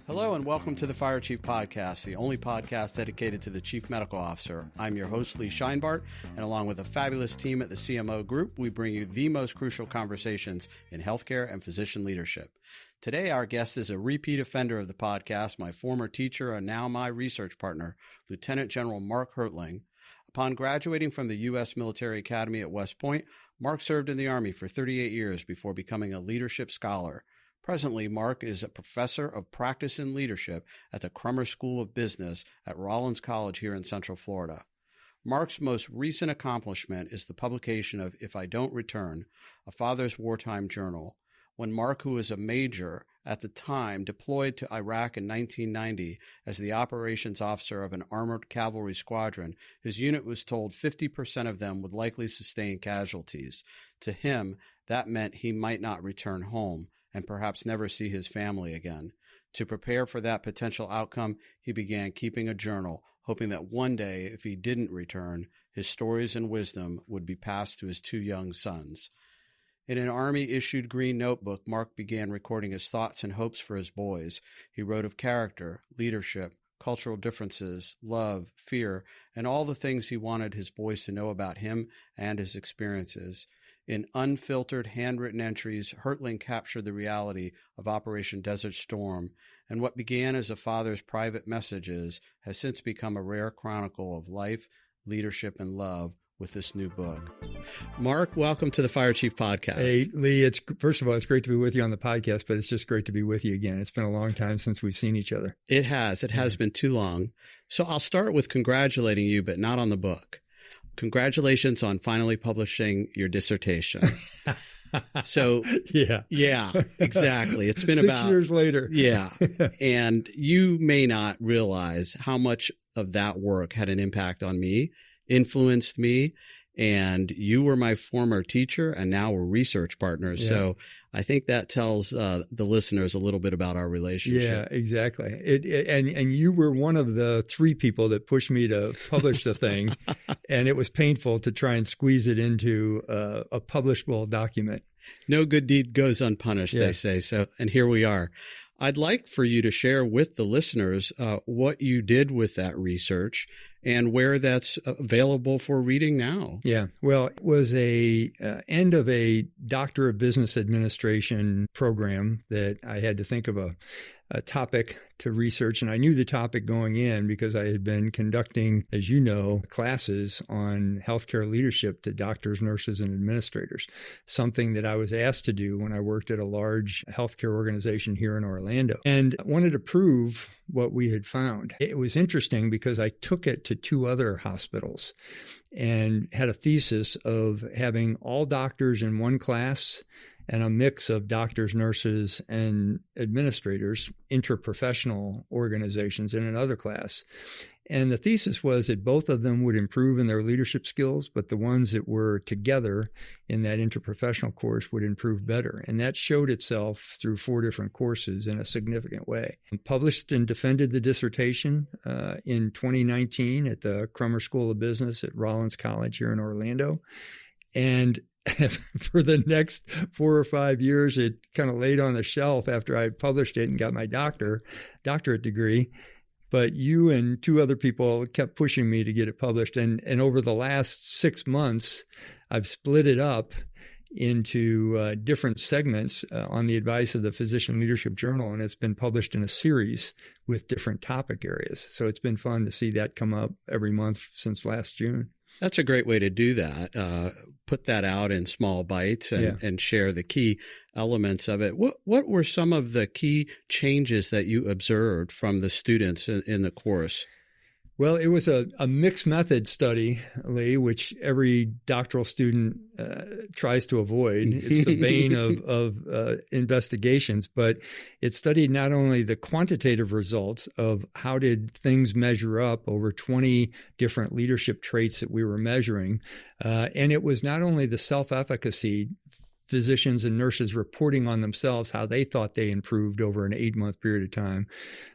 Hello and welcome to the Fire Chief Podcast, the only podcast dedicated to the Chief Medical Officer. I'm your host, Lee Scheinbart, and along with a fabulous team at the CMO Group, we bring you the most crucial conversations in healthcare and physician leadership. Today, our guest is a repeat offender of the podcast, my former teacher and now my research partner, Lieutenant General Mark Hertling. Upon graduating from the U.S. Military Academy at West Point, Mark served in the Army for 38 years before becoming a leadership scholar. Presently, Mark is a professor of practice and leadership at the Crummer School of Business at Rollins College here in Central Florida. Mark's most recent accomplishment is the publication of If I Don't Return, a father's wartime journal. When Mark, who was a major at the time, deployed to Iraq in 1990 as the operations officer of an armored cavalry squadron, his unit was told 50% of them would likely sustain casualties. To him, that meant he might not return home and perhaps never see his family again. To prepare for that potential outcome, he began keeping a journal, hoping that one day, if he didn't return, his stories and wisdom would be passed to his two young sons. In an Army-issued green notebook, Mark began recording his thoughts and hopes for his boys. He wrote of character, leadership, cultural differences, love, fear, and all the things he wanted his boys to know about him and his experiences. In unfiltered, handwritten entries, Hertling captured the reality of Operation Desert Storm, and what began as a father's private messages has since become a rare chronicle of life, leadership, and love with this new book. Mark, welcome to the Fire Chief Podcast. Hey, Lee, first of all, it's great to be with you on the podcast, but it's just great to be with you again. It's been a long time since we've seen each other. It has. It has been too long. So I'll start with congratulating you, but not on the book. Congratulations on finally publishing your dissertation. So, yeah, exactly. It's been 6 years later. Yeah. And you may not realize how much of that work had an impact on me, influenced me. And you were my former teacher, and now we're research partners. Yeah. So I think that tells the listeners a little bit about our relationship. Yeah, exactly. And you were one of the three people that pushed me to publish the thing, and it was painful to try and squeeze it into a publishable document. No good deed goes unpunished, They say. So, and here we are. I'd like for you to share with the listeners what you did with that research and where that's available for reading now. Yeah, well, it was a end of a Doctor of Business Administration program that I had to think of a topic to research. And I knew the topic going in because I had been conducting, as you know, classes on healthcare leadership to doctors, nurses, and administrators, something that I was asked to do when I worked at a large healthcare organization here in Orlando, and wanted to prove what we had found. It was interesting because I took it to two other hospitals and had a thesis of having all doctors in one class and a mix of doctors, nurses, and administrators, interprofessional organizations in another class. And the thesis was that both of them would improve in their leadership skills, but the ones that were together in that interprofessional course would improve better. And that showed itself through 4 different courses in a significant way. I published and defended the dissertation in 2019 at the Crummer School of Business at Rollins College here in Orlando. And for the next 4 or 5 years, it kind of laid on the shelf after I published it and got my doctorate degree. But you and 2 other people kept pushing me to get it published. And over the last 6 months, I've split it up into different segments on the advice of the Physician Leadership Journal, and it's been published in a series with different topic areas. So it's been fun to see that come up every month since last June. That's a great way to do that. Put that out in small bites and share the key elements of it. What were some of the key changes that you observed from the students in the course? Well, it was a mixed method study, Lee, which every doctoral student tries to avoid. It's the bane of investigations, but it studied not only the quantitative results of how did things measure up over 20 different leadership traits that we were measuring, and it was not only the self-efficacy, physicians and nurses reporting on themselves how they thought they improved over an 8-month period of time.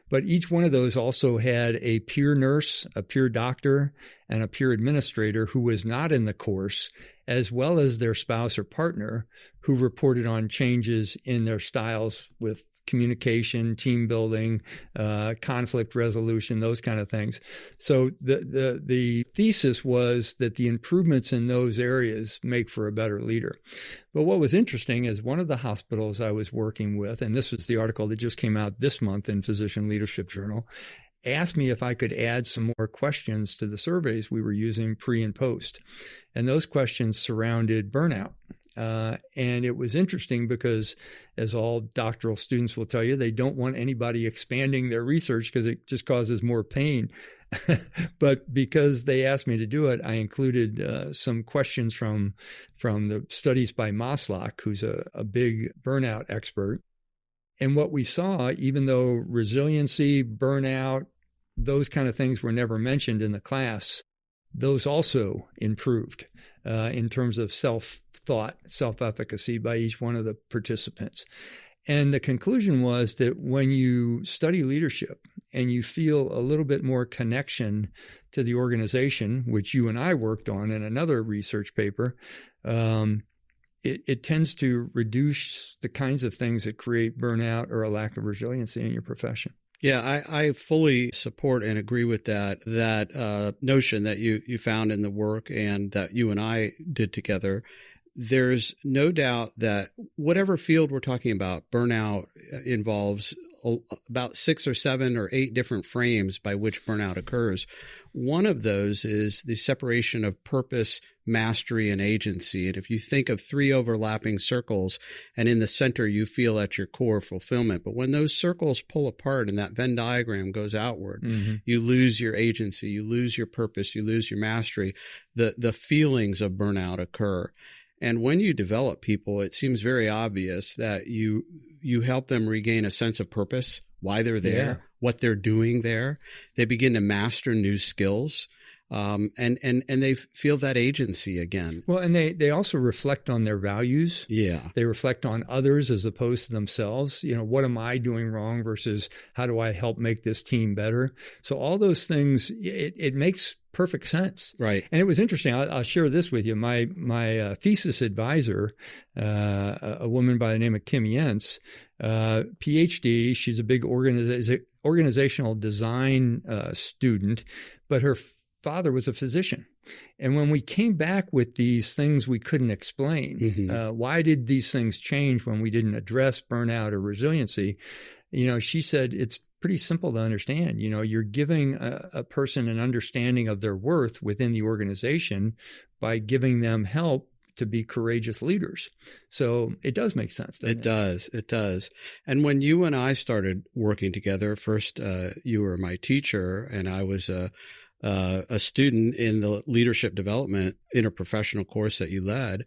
But each one of those also had a peer nurse, a peer doctor, and a peer administrator who was not in the course, as well as their spouse or partner who reported on changes in their styles with communication, team building, conflict resolution, those kind of things. So the thesis was that the improvements in those areas make for a better leader. But what was interesting is one of the hospitals I was working with, and this was the article that just came out this month in Physician Leadership Journal, asked me if I could add some more questions to the surveys we were using pre and post. And those questions surrounded burnout. And it was interesting because, as all doctoral students will tell you, they don't want anybody expanding their research because it just causes more pain. But because they asked me to do it, I included some questions from the studies by Maslach, who's a big burnout expert. And what we saw, even though resiliency, burnout, those kind of things were never mentioned in the class, those also improved in terms of self-thought, self-efficacy by each one of the participants. And the conclusion was that when you study leadership and you feel a little bit more connection to the organization, which you and I worked on in another research paper, it tends to reduce the kinds of things that create burnout or a lack of resiliency in your profession. Yeah, I fully support and agree with that notion that you found in the work and that you and I did together. There's no doubt that whatever field we're talking about, burnout involves about 6 or 7 or 8 different frames by which burnout occurs. One of those is the separation of purpose, mastery, and agency. And if you think of 3 overlapping circles, and in the center you feel at your core fulfillment, but when those circles pull apart and that Venn diagram goes outward, you lose your agency, you lose your purpose, you lose your mastery. The feelings of burnout occur. And when you develop people, it seems very obvious that you help them regain a sense of purpose, why they're there, what they're doing there. They begin to master new skills, and they feel that agency again. Well, and they also reflect on their values. Yeah. They reflect on others as opposed to themselves. You know, what am I doing wrong versus how do I help make this team better? So all those things, it makes perfect sense. Right. And it was interesting. I'll share this with you. My thesis advisor, a woman by the name of Kim Yentz, PhD, she's a big organizational design student, but her father was a physician. And when we came back with these things we couldn't explain, why did these things change when we didn't address burnout or resiliency? You know, she said, it's pretty simple to understand. You know, you're giving a person an understanding of their worth within the organization by giving them help to be courageous leaders. So it does make sense. It does. And when you and I started working together, first you were my teacher and I was a student in the leadership development interprofessional course that you led.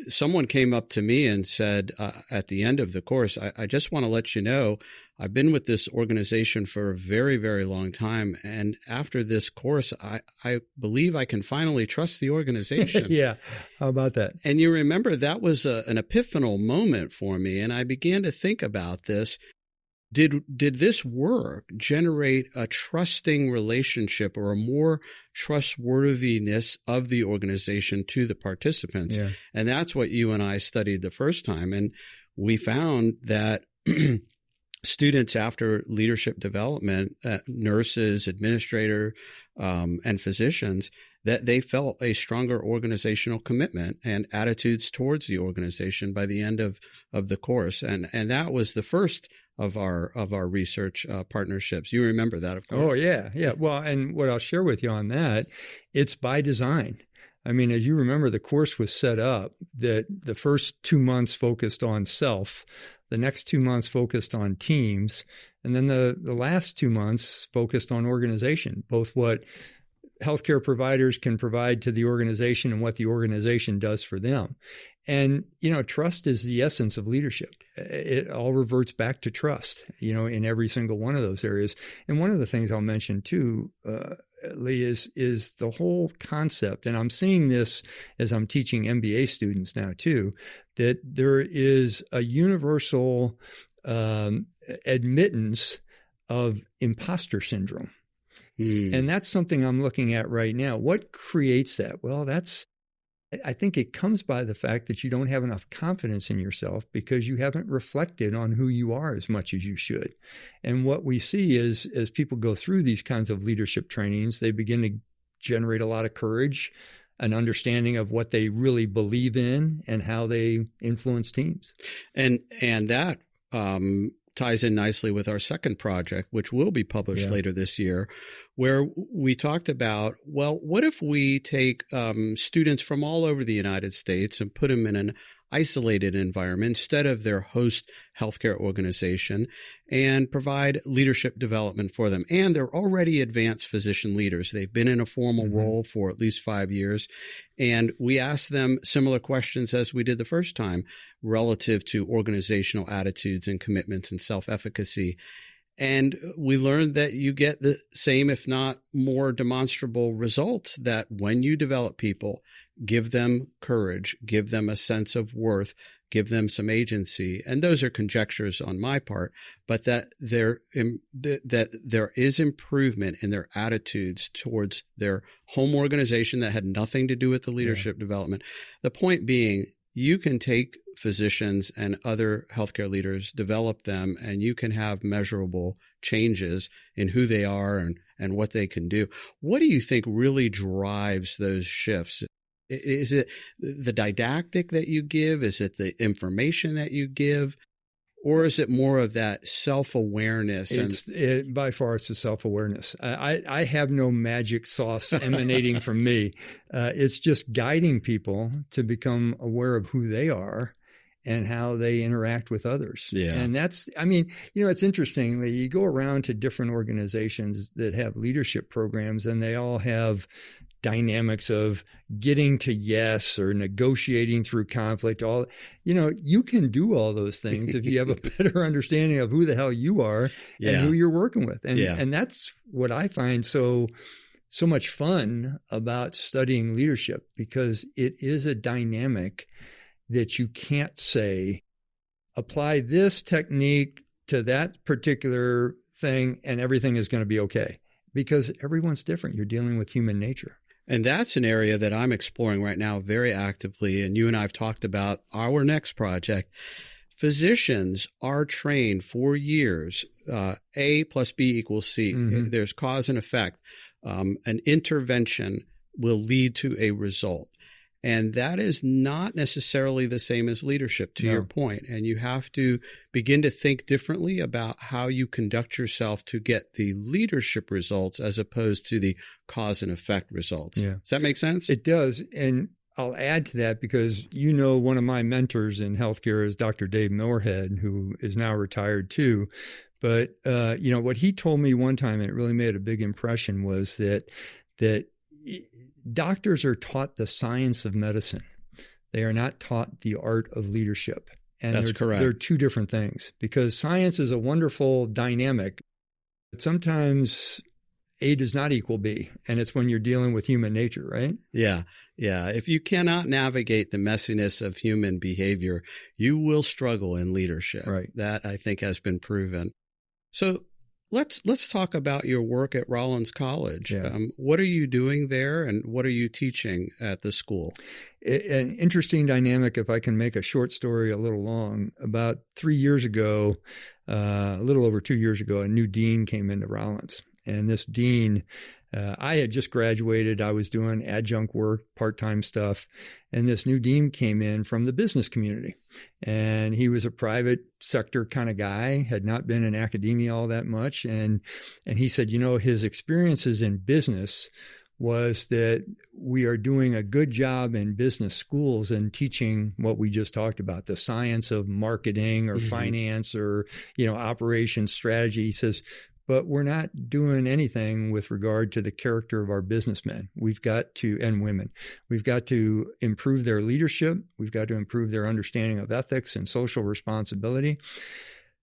Someone came up to me and said at the end of the course, I just want to let you know, I've been with this organization for a very, very long time. And after this course, I believe I can finally trust the organization. Yeah. How about that? And you remember that was an epiphanal moment for me. And I began to think about this. Did this work generate a trusting relationship or a more trustworthiness of the organization to the participants? Yeah. And that's what you and I studied the first time. And we found that students after leadership development, nurses, administrator, and physicians, that they felt a stronger organizational commitment and attitudes towards the organization by the end of the course. And that was the first of our research partnerships. You remember that, of course. Oh, yeah. Yeah. Well, and what I'll share with you on that, it's by design. I mean, as you remember, the course was set up that the first 2 months focused on self, the next 2 months focused on teams, and then the last 2 months focused on organization, both what healthcare providers can provide to the organization and what the organization does for them. And, you know, trust is the essence of leadership. It all reverts back to trust, you know, in every single one of those areas. And one of the things I'll mention too, Lee, is the whole concept, and I'm seeing this as I'm teaching MBA students now too, that there is a universal admittance of imposter syndrome. And that's something I'm looking at right now. What creates that? Well, that's I think it comes by the fact that you don't have enough confidence in yourself because you haven't reflected on who you are as much as you should. And what we see is as people go through these kinds of leadership trainings, they begin to generate a lot of courage, an understanding of what they really believe in and how they influence teams. And that ties in nicely with our second project, which will be published later this year, where we talked about, well, what if we take students from all over the United States and put them in an isolated environment instead of their host healthcare organization and provide leadership development for them. And they're already advanced physician leaders. They've been in a formal role for at least 5 years. And we asked them similar questions as we did the first time relative to organizational attitudes and commitments and self-efficacy. And we learned that you get the same, if not more demonstrable results, that when you develop people, give them courage, give them a sense of worth, give them some agency. And those are conjectures on my part, but that there is improvement in their attitudes towards their home organization that had nothing to do with the leadership development. The point being, you can take physicians and other healthcare leaders, develop them, and you can have measurable changes in who they are and what they can do. What do you think really drives those shifts? Is it the didactic that you give? Is it the information that you give? Or is it more of that self-awareness? By far, it's the self-awareness. I have no magic sauce emanating from me. It's just guiding people to become aware of who they are and how they interact with others. Yeah. And that's, it's interesting that you go around to different organizations that have leadership programs and they all have dynamics of getting to yes or negotiating through conflict. You can do all those things if you have a better understanding of who the hell you are and who you're working with. And that's what I find so much fun about studying leadership, because it is a dynamic that you can't say, apply this technique to that particular thing and everything is going to be okay, because everyone's different. You're dealing with human nature. And that's an area that I'm exploring right now very actively. And you and I have talked about our next project. Physicians are trained for years. A plus B equals C. Mm-hmm. There's cause and effect. An intervention will lead to a result. And that is not necessarily the same as leadership, to your point. And you have to begin to think differently about how you conduct yourself to get the leadership results as opposed to the cause and effect results. Yeah. Does that make sense? It does. And I'll add to that because, one of my mentors in healthcare is Dr. Dave Moorhead, who is now retired too. But, what he told me one time, and it really made a big impression, was that doctors are taught the science of medicine. They are not taught the art of leadership. And that's correct. They're two different things, because science is a wonderful dynamic, but sometimes A does not equal B. And it's when you're dealing with human nature, right? Yeah. Yeah. If you cannot navigate the messiness of human behavior, you will struggle in leadership. Right. That, I think, has been proven. So let's talk about your work at Rollins College. Yeah. What are you doing there, and what are you teaching at the school? An interesting dynamic, if I can make a short story a little long. About 3 years ago, a little over 2 years ago, a new dean came into Rollins. And this dean, I had just graduated. I was doing adjunct work, part-time stuff. And this new dean came in from the business community. And he was a private sector kind of guy, had not been in academia all that much. And he said, his experiences in business was that we are doing a good job in business schools and teaching what we just talked about, the science of marketing or finance or, operations strategy. He says, but we're not doing anything with regard to the character of our businessmen. And women. We've got to improve their leadership. We've got to improve their understanding of ethics and social responsibility.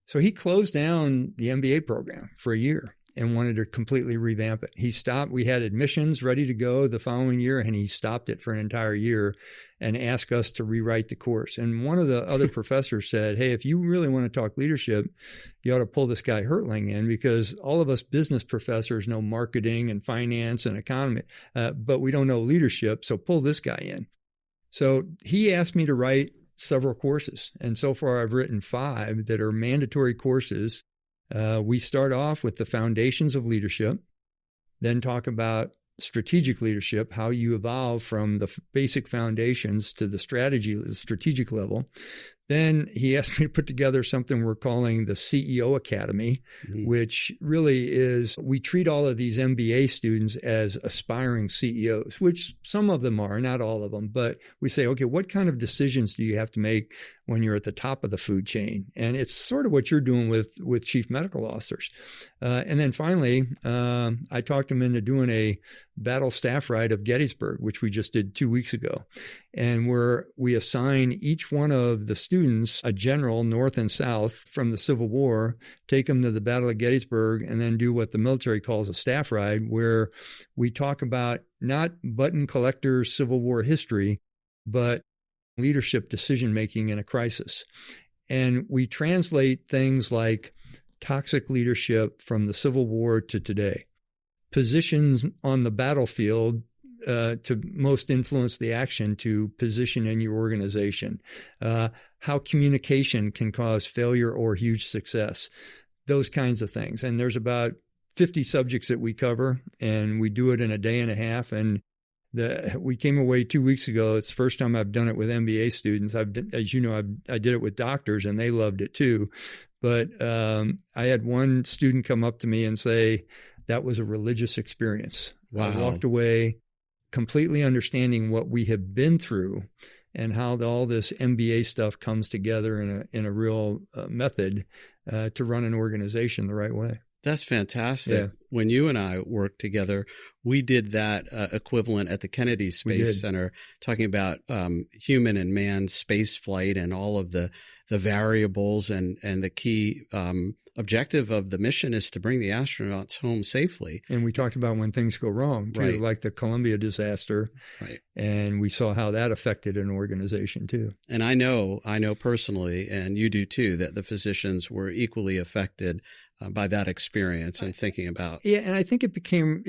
So he closed down the MBA program for a year and wanted to completely revamp it. He stopped. We had admissions ready to go the following year, and he stopped it for an entire year and asked us to rewrite the course. And one of the other professors said, hey, if you really want to talk leadership, you ought to pull this guy Hertling in, because all of us business professors know marketing and finance and economy, but we don't know leadership, so pull this guy in. So he asked me to write several courses. And so far I've written 5 that are mandatory courses. We start off with the foundations of leadership, then talk about strategic leadership, how you evolve from the basic foundations to the strategic level. Then he asked me to put together something we're calling the CEO Academy, which really is, we treat all of these MBA students as aspiring CEOs, which some of them are, not all of them. But we say, okay, what kind of decisions do you have to make when you're at the top of the food chain? And it's sort of what you're doing with chief medical officers. And then finally, I talked him into doing a battle staff ride of Gettysburg, which we just did 2 weeks ago. And where we assign each one of the students a general, North and South, from the Civil War, take them to the Battle of Gettysburg, and then do what the military calls a staff ride, where we talk about not button collector Civil War history, but leadership decision-making in a crisis. And we translate things like toxic leadership from the Civil War to today, positions on the battlefield to most influence the action to position in your organization, how communication can cause failure or huge success, those kinds of things. And there's about 50 subjects that we cover, and we do it in a day and a half. And we came away 2 weeks ago. It's the first time I've done it with MBA students. As you know, I did it with doctors, and they loved it too. But I had one student come up to me and say, that was a religious experience. Wow. I walked away completely understanding what we have been through and how all this MBA stuff comes together in a real method to run an organization the right way. That's fantastic. Yeah. When you and I worked together, we did that equivalent at the Kennedy Space Center, talking about human and manned space flight and all of the variables, and the key objective of the mission is to bring the astronauts home safely. And we talked about when things go wrong, too, right, like the Columbia disaster. Right. And we saw how that affected an organization, too. And I know personally, and you do too, that the physicians were equally affected by that experience and thinking about. Yeah, and I think it became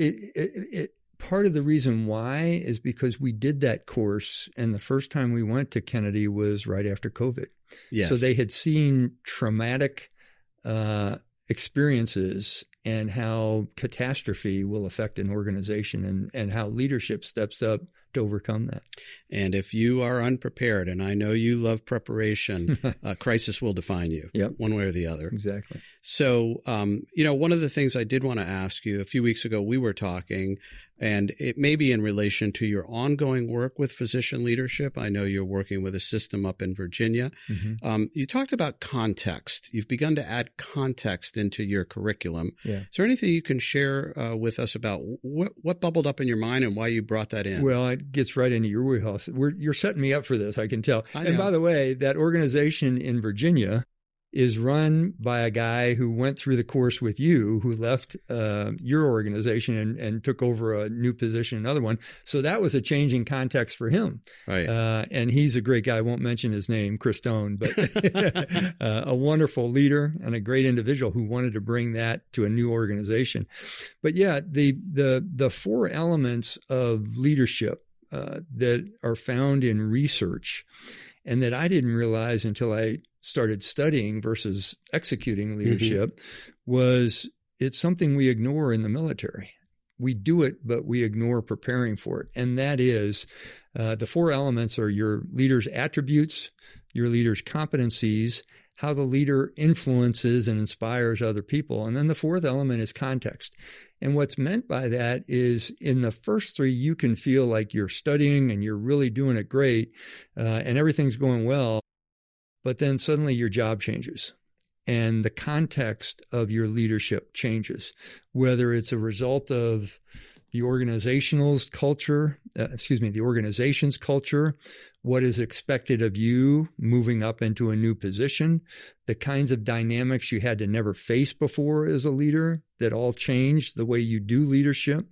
part of the reason why is because we did that course, and the first time we went to Kennedy was right after COVID. Yes. So they had seen traumatic experiences and how catastrophe will affect an organization, and how leadership steps up to overcome that. And if you are unprepared, and I know you love preparation, crisis will define you, one way or the other. Exactly. So, one of the things I did want to ask you, a few weeks ago, we were talking, and it may be in relation to your ongoing work with physician leadership. I know you're working with a system up in Virginia. Mm-hmm. You talked about context. You've begun to add context into your curriculum. Yeah. Is there anything you can share with us about what bubbled up in your mind and why you brought that in? Well, it gets right into your wheelhouse. You're setting me up for this, I can tell. I know. And by the way, that organization in Virginia is run by a guy who went through the course with you, who left your organization and took over a new position, another one. So that was a changing context for him. Right. And he's a great guy. I won't mention his name, Chris Stone, but a wonderful leader and a great individual who wanted to bring that to a new organization. But yeah, the 4 elements of leadership that are found in research, and that I didn't realize until I started studying versus executing leadership, was it's something we ignore in the military. We do it, but we ignore preparing for it. And that is the 4 elements are your leader's attributes, your leader's competencies, how the leader influences and inspires other people. And then the 4th element is context. And what's meant by that is in the first 3, you can feel like you're studying and you're really doing it great and everything's going well. But then suddenly your job changes and the context of your leadership changes, whether it's a result of the organization's culture, what is expected of you moving up into a new position, the kinds of dynamics you had to never face before as a leader that all changed the way you do leadership.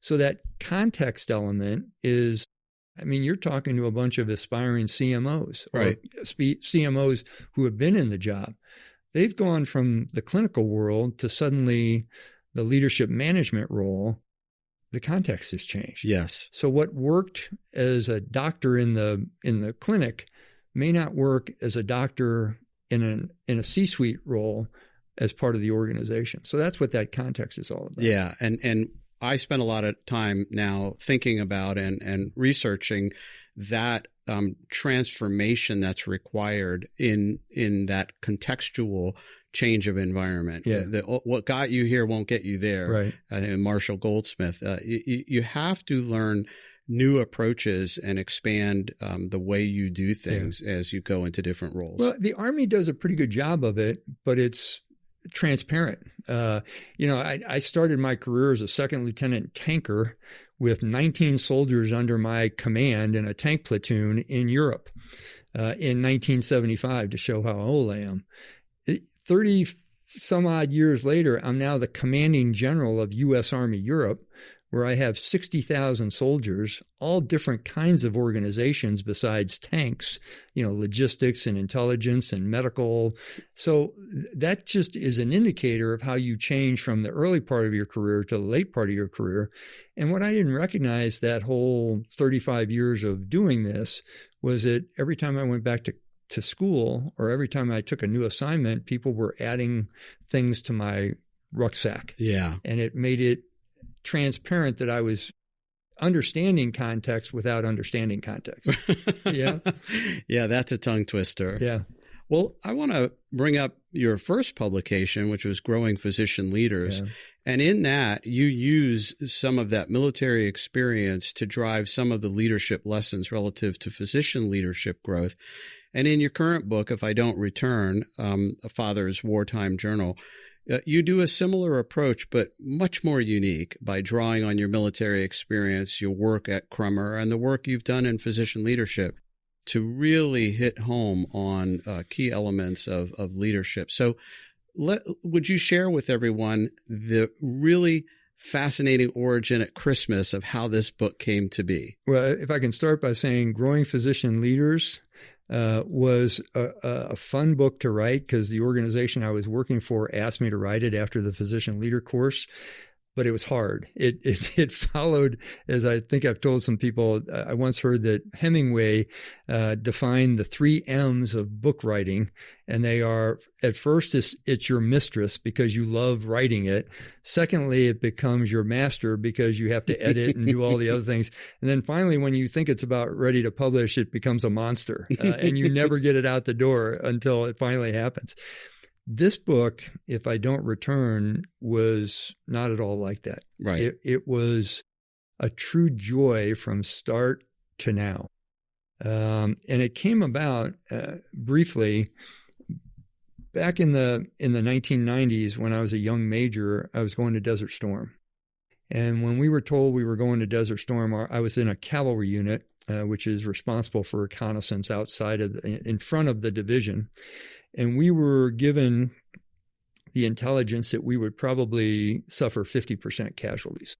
So that context element is, you're talking to a bunch of aspiring CMOs, right, or CMOs who have been in the job. They've gone from the clinical world to suddenly the leadership management role. the context has changed. Yes. So what worked as a doctor in the clinic may not work as a doctor in a C-suite role as part of the organization. So that's what that context is all about. Yeah. And I spend a lot of time now thinking about and researching that transformation that's required in that contextual change of environment. Yeah. What got you here won't get you there. Right. Marshall Goldsmith. You have to learn new approaches and expand the way you do things as you go into different roles. Well, the Army does a pretty good job of it, but it's transparent. I started my career as a second lieutenant tanker with 19 soldiers under my command in a tank platoon in Europe in 1975 to show how old I am. 30 some odd years later, I'm now the commanding general of US Army Europe, where I have 60,000 soldiers, all different kinds of organizations besides tanks, logistics and intelligence and medical. So that just is an indicator of how you change from the early part of your career to the late part of your career. And what I didn't recognize that whole 35 years of doing this was that every time I went back to school or every time I took a new assignment, people were adding things to my rucksack. Yeah. And it made it transparent that I was understanding context without understanding context. Yeah. Yeah, that's a tongue twister. Yeah. Well, I want to bring up your first publication, which was Growing Physician Leaders. Yeah. And in that, you use some of that military experience to drive some of the leadership lessons relative to physician leadership growth. And in your current book, If I Don't Return, A Father's Wartime Journal, you do a similar approach, but much more unique by drawing on your military experience, your work at Crummer, and the work you've done in physician leadership to really hit home on key elements of leadership. So would you share with everyone the really fascinating origin at Christmas of how this book came to be? Well, if I can start by saying Growing Physician Leaders was a fun book to write because the organization I was working for asked me to write it after the physician leader course, but it was hard. It followed, as I think I've told some people, I once heard that Hemingway defined the 3 M's of book writing, and they are, at first, it's your mistress because you love writing it. Secondly, it becomes your master because you have to edit and do all the other things. And then finally, when you think it's about ready to publish, it becomes a monster, and you never get it out the door until it finally happens. This book, If I Don't Return, was not at all like that. Right. It was a true joy from start to now. And it came about briefly back in the 1990s when I was a young major. I was going to Desert Storm. And when we were told we were going to Desert Storm, I was in a cavalry unit, which is responsible for reconnaissance outside of in front of the division. And we were given the intelligence that we would probably suffer 50% casualties.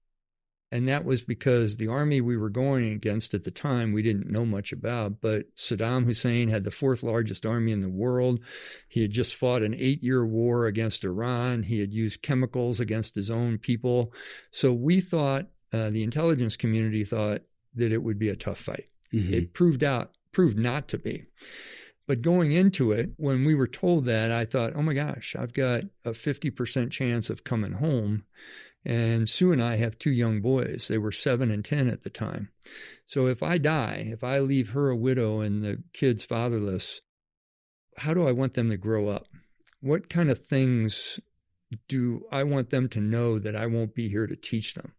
And that was because the army we were going against at the time, we didn't know much about, but Saddam Hussein had the 4th largest army in the world. He had just fought an 8-year war against Iran. He had used chemicals against his own people. So we thought, the intelligence community thought that it would be a tough fight. Mm-hmm. It proved not to be. But going into it, when we were told that, I thought, oh my gosh, I've got a 50% chance of coming home. And Sue and I have 2 young boys. They were 7 and 10 at the time. So if I die, if I leave her a widow and the kids fatherless, how do I want them to grow up? What kind of things do I want them to know that I won't be here to teach them?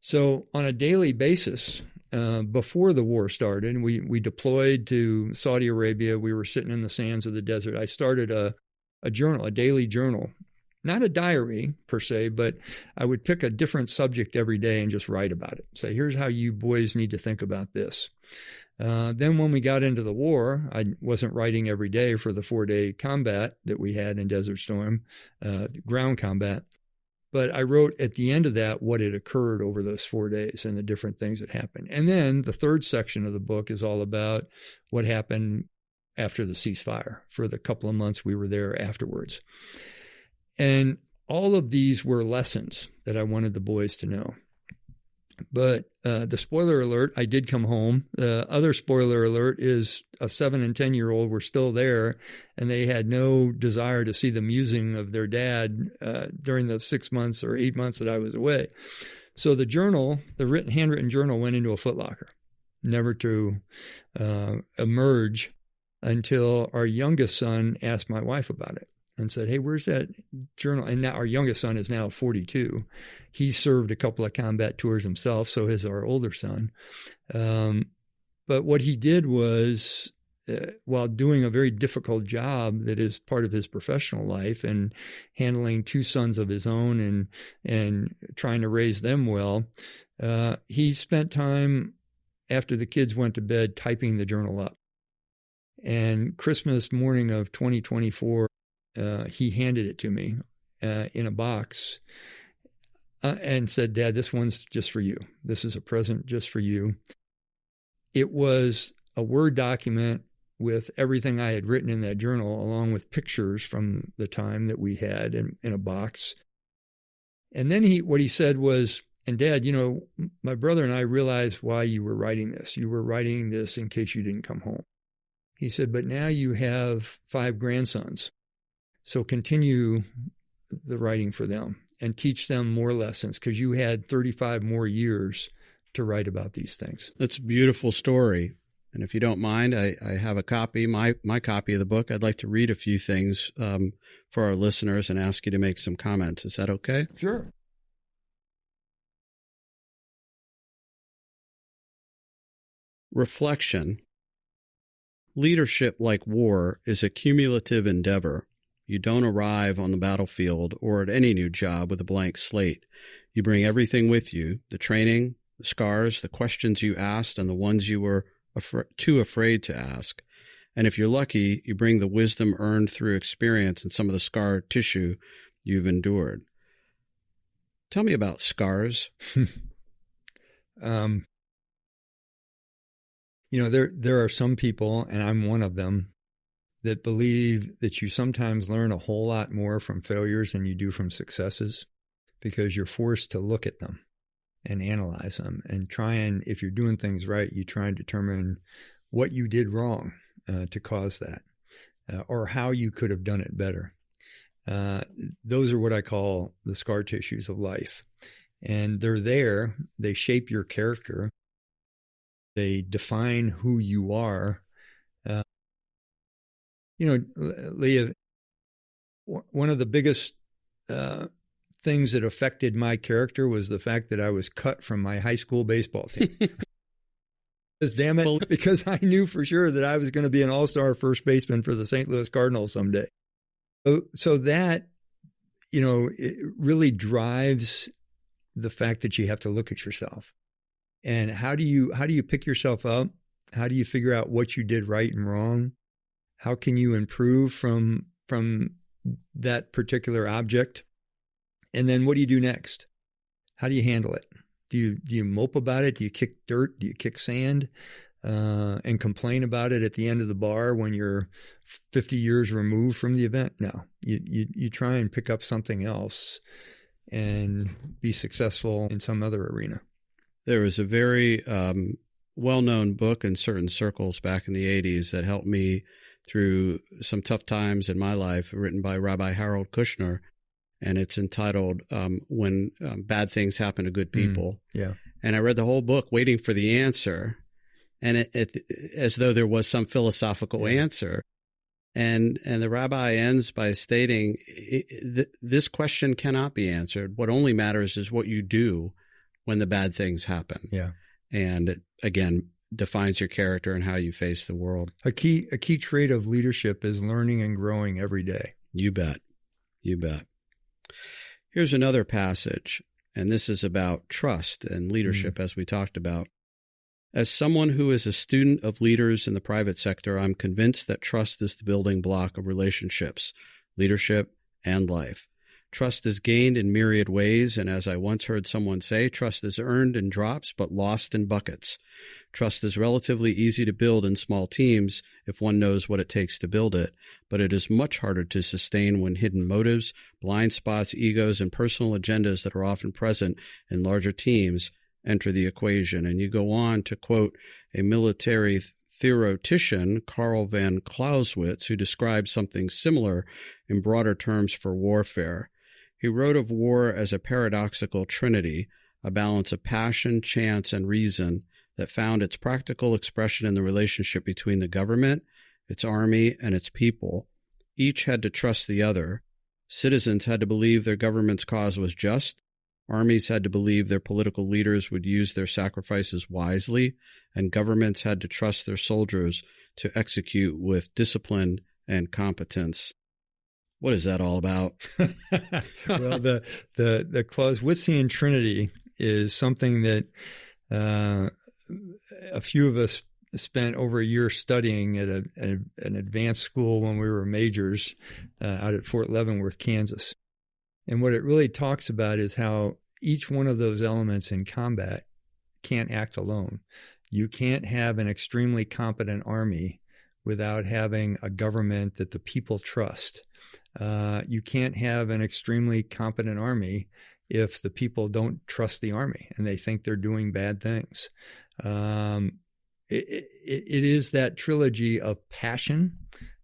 So on a daily basis, before the war started, we deployed to Saudi Arabia. We were sitting in the sands of the desert. I started a journal, a daily journal, not a diary per se, but I would pick a different subject every day and just write about it. Say, here's how you boys need to think about this. Then when we got into the war, I wasn't writing every day for the 4-day combat that we had in Desert Storm, ground combat. But I wrote at the end of that what had occurred over those 4 days and the different things that happened. And then the 3rd section of the book is all about what happened after the ceasefire for the couple of months we were there afterwards. And all of these were lessons that I wanted the boys to know. But the spoiler alert, I did come home. The other spoiler alert is a 7 and 10-year-old were still there, and they had no desire to see the musing of their dad during the 6 months or 8 months that I was away. So the journal, the handwritten journal, went into a footlocker, never to emerge until our youngest son asked my wife about it and said, "Hey, where's that journal?" And now our youngest son is now 42. He served a couple of combat tours himself, so is our older son. But what he did was, while doing a very difficult job that is part of his professional life and handling 2 sons of his own and trying to raise them well, he spent time after the kids went to bed typing the journal up. And Christmas morning of 2024, he handed it to me in a box and said, "Dad, this one's just for you. This is a present just for you." It was a Word document with everything I had written in that journal, along with pictures from the time that we had in a box. And then what he said was, "And Dad, you know, my brother and I realized why you were writing this. You were writing this in case you didn't come home." He said, "But now you have 5 grandsons. So continue the writing for them and teach them more lessons, because you had 35 more years to write about these things." That's a beautiful story. And if you don't mind, I have a copy, my copy of the book. I'd like to read a few things for our listeners and ask you to make some comments. Is that okay? Sure. Reflection. Leadership, like war, is a cumulative endeavor. You don't arrive on the battlefield or at any new job with a blank slate. You bring everything with you: the training, the scars, the questions you asked, and the ones you were too afraid to ask. And if you're lucky, you bring the wisdom earned through experience and some of the scar tissue you've endured. Tell me about scars. You know, there are some people, and I'm one of them, that believe that you sometimes learn a whole lot more from failures than you do from successes, because you're forced to look at them and analyze them and try and, if you're doing things right, you try and determine what you did wrong to cause that, or how you could have done it better. Those are what I call the scar tissues of life. And they're there. They shape your character. They define who you are. You know, Lee, one of the biggest things that affected my character was the fact that I was cut from my high school baseball team. Damn it, because I knew for sure that I was going to be an all-star first baseman for the St. Louis Cardinals someday. So that, you know, it really drives the fact that you have to look at yourself. And how do you pick yourself up? How do you figure out what you did right and wrong? How can you improve from that particular object? And then what do you do next? How do you handle it? Do you mope about it? Do you kick dirt? Do you kick sand and complain about it at the end of the bar when you're 50 years removed from the event? No, you try and pick up something else and be successful in some other arena. There was a very well-known book in certain circles back in the 80s that helped me through some tough times in my life, written by Rabbi Harold Kushner. And it's entitled When Bad Things Happen to Good People. Yeah. And I read the whole book waiting for the answer, and it as though there was some philosophical answer. And the rabbi ends by stating, this question cannot be answered. What only matters is what you do when the bad things happen. Yeah. And it, again, defines your character and how you face the world. A key trait of leadership is learning and growing every day. You bet. You bet. Here's another passage, and this is about trust and leadership, as we talked about. As someone who is a student of leaders in the private sector, I'm convinced that trust is the building block of relationships, leadership, and life. Trust is gained in myriad ways, and as I once heard someone say, trust is earned in drops but lost in buckets. Trust is relatively easy to build in small teams if one knows what it takes to build it, but it is much harder to sustain when hidden motives, blind spots, egos, and personal agendas that are often present in larger teams enter the equation. And you go on to quote a military theoretician, Karl von Clausewitz, who describes something similar in broader terms for warfare. He wrote of war as a paradoxical trinity, a balance of passion, chance, and reason that found its practical expression in the relationship between the government, its army, and its people. Each had to trust the other. Citizens had to believe their government's cause was just. Armies had to believe their political leaders would use their sacrifices wisely, and governments had to trust their soldiers to execute with discipline and competence. What is that all about? Well, the Clausewitzian Trinity is something that a few of us spent over a year studying at an advanced school when we were majors out at Fort Leavenworth, Kansas. And what it really talks about is how each one of those elements in combat can't act alone. You can't have an extremely competent army without having a government that the people trust. You can't have an extremely competent army if the people don't trust the army and they think they're doing bad things. It is that trilogy of passion,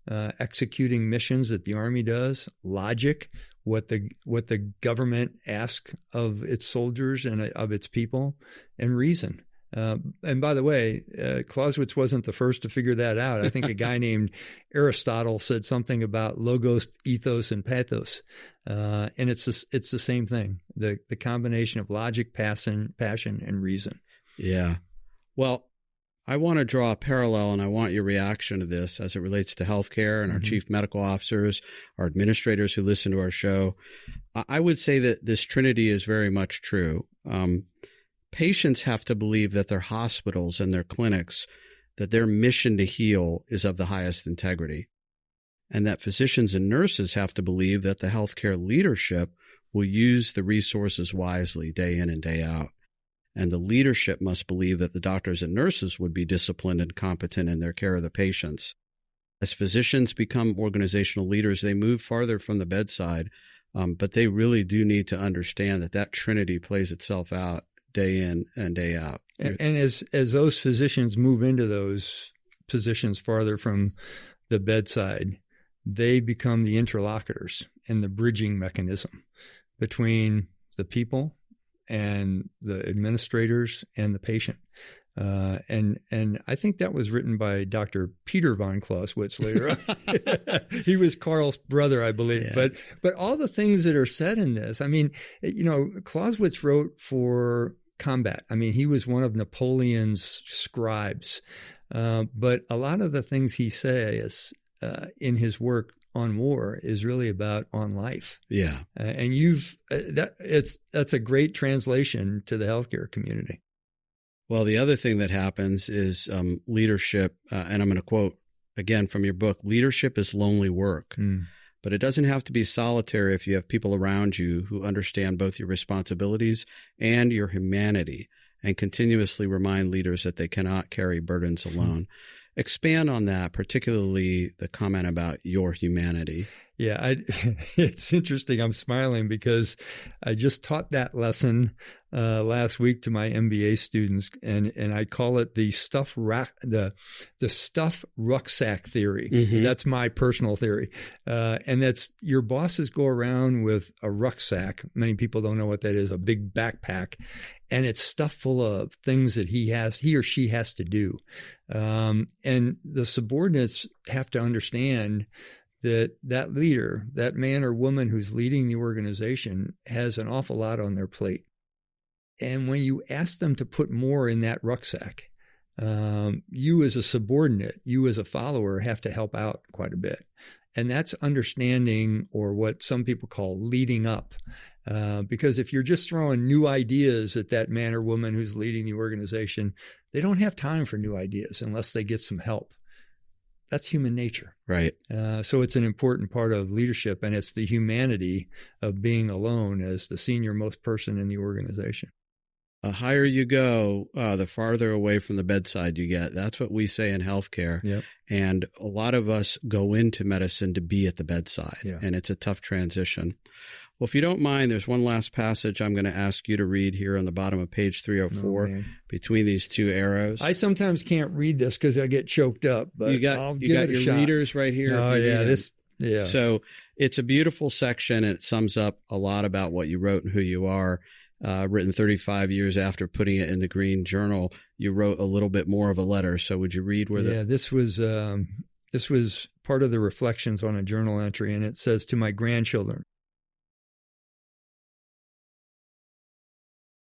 executing missions that the Army does, logic, what the government asks of its soldiers and of its people, and reason. And by the way, Clausewitz wasn't the first to figure that out. I think a guy named Aristotle said something about logos, ethos, and pathos. And it's the same thing, the combination of logic, passion, and reason. Yeah. Well, I want to draw a parallel, and I want your reaction to this as it relates to healthcare and our chief medical officers, our administrators who listen to our show. I would say that this trinity is very much true. Patients have to believe that their hospitals and their clinics, that their mission to heal is of the highest integrity, and that physicians and nurses have to believe that the healthcare leadership will use the resources wisely day in and day out. And the leadership must believe that the doctors and nurses would be disciplined and competent in their care of the patients. As physicians become organizational leaders, they move farther from the bedside, but they really do need to understand that trinity plays itself out day in and day out. And as those physicians move into those positions farther from the bedside, they become the interlocutors and the bridging mechanism between the people and the administrators and the patient. And I think that was written by Dr. Peter von Clausewitz later on. He was Karl's brother, I believe. Yeah. But all the things that are said in this, I mean, Clausewitz wrote for combat. I mean, he was one of Napoleon's scribes. But a lot of the things he says in his work on war is really about on life. Yeah. And that's a great translation to the healthcare community. Well, the other thing that happens is leadership, and I'm going to quote again from your book, leadership is lonely work, but it doesn't have to be solitary if you have people around you who understand both your responsibilities and your humanity and continuously remind leaders that they cannot carry burdens alone. Expand on that, particularly the comment about your humanity. Yeah, it's interesting. I'm smiling because I just taught that lesson last week to my MBA students, and I call it the stuff rucksack theory. Mm-hmm. That's my personal theory, and that's your bosses go around with a rucksack. Many people don't know what that is, a big backpack, and it's stuffed full of things that he or she has to do, and the subordinates have to understand that leader, that man or woman who's leading the organization, has an awful lot on their plate. And when you ask them to put more in that rucksack, you as a subordinate, you as a follower have to help out quite a bit. And that's understanding, or what some people call leading up. Because if you're just throwing new ideas at that man or woman who's leading the organization, they don't have time for new ideas unless they get some help. That's human nature. Right. So it's an important part of leadership, and it's the humanity of being alone as the senior most person in the organization. The higher you go, the farther away from the bedside you get. That's what we say in healthcare. Yep. And a lot of us go into medicine to be at the bedside, and it's a tough transition. Well, if you don't mind, there's one last passage I'm going to ask you to read here on the bottom of page 304 between these two arrows. I sometimes can't read this because I get choked up, but I'll give it a your shot. Readers right here. Oh, yeah. So it's a beautiful section, and it sums up a lot about what you wrote and who you are. Written 35 years after putting it in the Green Journal, you wrote a little bit more of a letter. So would you read where this was part of the reflections on a journal entry, and it says, "To my grandchildren,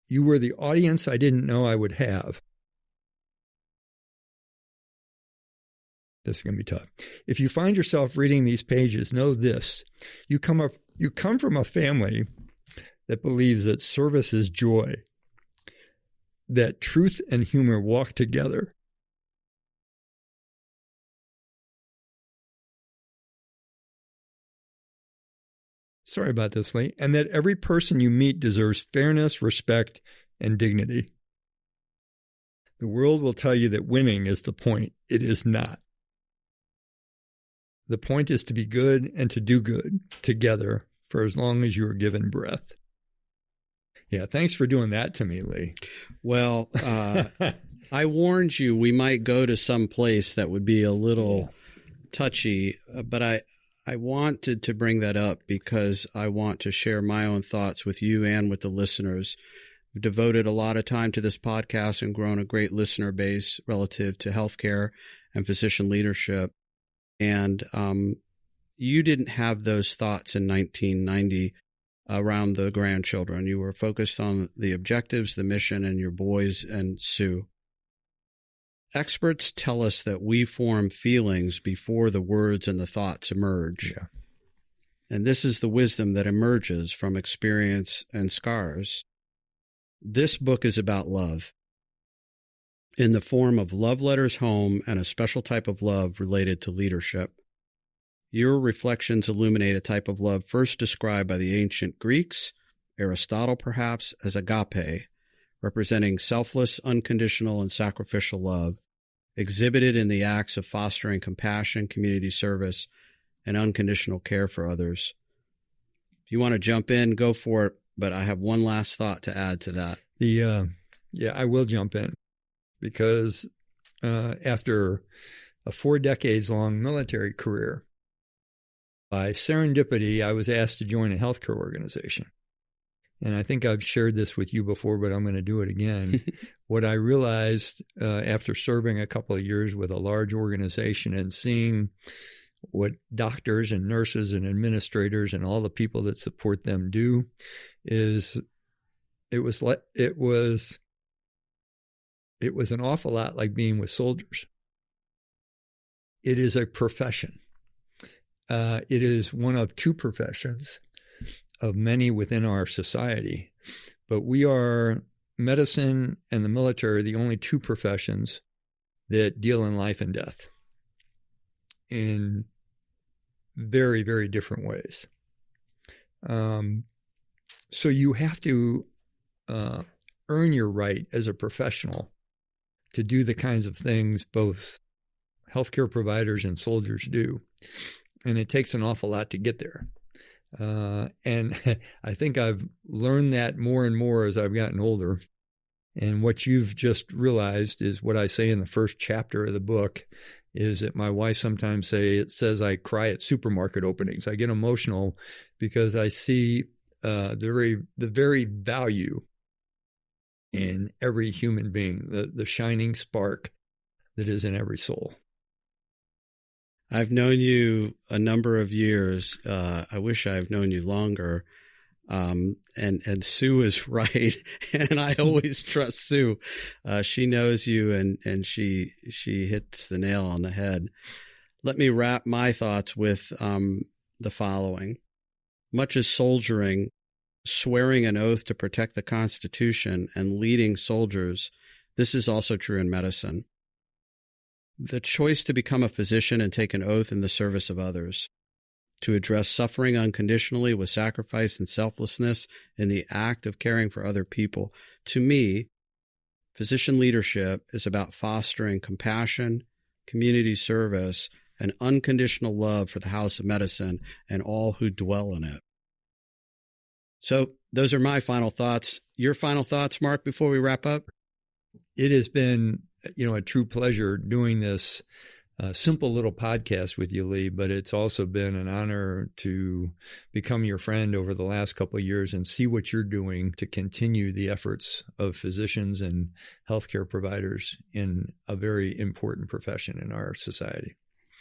you were the audience I didn't know I would have." This is going to be tough. If you find yourself reading these pages, know this: you come from a family that believes that service is joy, that truth and humor walk together. Sorry about this, Lee. And that every person you meet deserves fairness, respect, and dignity. The world will tell you that winning is the point. It is not. The point is to be good and to do good together for as long as you are given breath. Yeah, thanks for doing that to me, Lee. Well, I warned you we might go to some place that would be a little touchy, but I wanted to bring that up because I want to share my own thoughts with you and with the listeners. We've devoted a lot of time to this podcast and grown a great listener base relative to healthcare and physician leadership. And you didn't have those thoughts in 1990 around the grandchildren. You were focused on the objectives, the mission, and your boys and Sue. Experts tell us that we form feelings before the words and the thoughts emerge. Yeah. And this is the wisdom that emerges from experience and scars. This book is about love in the form of love letters home and a special type of love related to leadership. Your reflections illuminate a type of love first described by the ancient Greeks, Aristotle perhaps, as agape, representing selfless, unconditional, and sacrificial love, exhibited in the acts of fostering compassion, community service, and unconditional care for others. If you want to jump in, go for it, but I have one last thought to add to that. I will jump in because after a 4 decades long military career, by serendipity, I was asked to join a healthcare organization. And I think I've shared this with you before, but I'm going to do it again. What I realized after serving a couple of years with a large organization and seeing what doctors and nurses and administrators and all the people that support them do is it was an awful lot like being with soldiers. It is a profession. It is one of 2 professions of many within our society, but we are, medicine and the military, the only 2 professions that deal in life and death in very, very different ways. So you have to earn your right as a professional to do the kinds of things both healthcare providers and soldiers do. And it takes an awful lot to get there. And I think I've learned that more and more as I've gotten older. And what you've just realized is what I say in the first chapter of the book is that my wife sometimes says I cry at supermarket openings. I get emotional because I see the very value in every human being, the shining spark that is in every soul. I've known you a number of years. I wish I've known you longer. And Sue is right. And I always trust Sue. She knows you and she hits the nail on the head. Let me wrap my thoughts with the following. Much as soldiering, swearing an oath to protect the Constitution and leading soldiers, this is also true in medicine. The choice to become a physician and take an oath in the service of others, to address suffering unconditionally with sacrifice and selflessness in the act of caring for other people. To me, physician leadership is about fostering compassion, community service, and unconditional love for the house of medicine and all who dwell in it. So those are my final thoughts. Your final thoughts, Mark, before we wrap up? It has been, a true pleasure doing this simple little podcast with you, Lee, but it's also been an honor to become your friend over the last couple of years and see what you're doing to continue the efforts of physicians and healthcare providers in a very important profession in our society.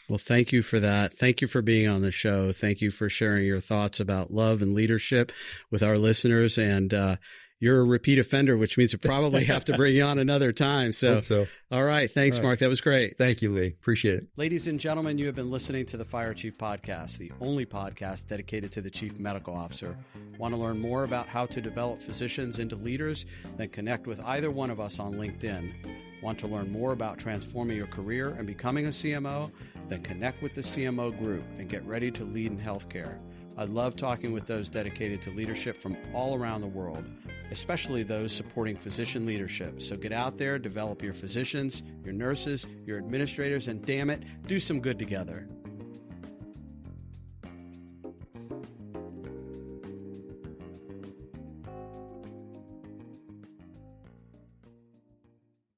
Well, thank you for that. Thank you for being on the show. Thank you for sharing your thoughts about love and leadership with our listeners. And you're a repeat offender, which means we probably have to bring you on another time. So, all right. Thanks, Mark. That was great. Thank you, Lee. Appreciate it. Ladies and gentlemen, you have been listening to the Fire Chief Podcast, the only podcast dedicated to the Chief Medical Officer. Want to learn more about how to develop physicians into leaders? Then connect with either one of us on LinkedIn. Want to learn more about transforming your career and becoming a CMO? Then connect with the CMO group and get ready to lead in healthcare. I love talking with those dedicated to leadership from all around the world, especially those supporting physician leadership. So get out there, develop your physicians, your nurses, your administrators, and damn it, do some good together.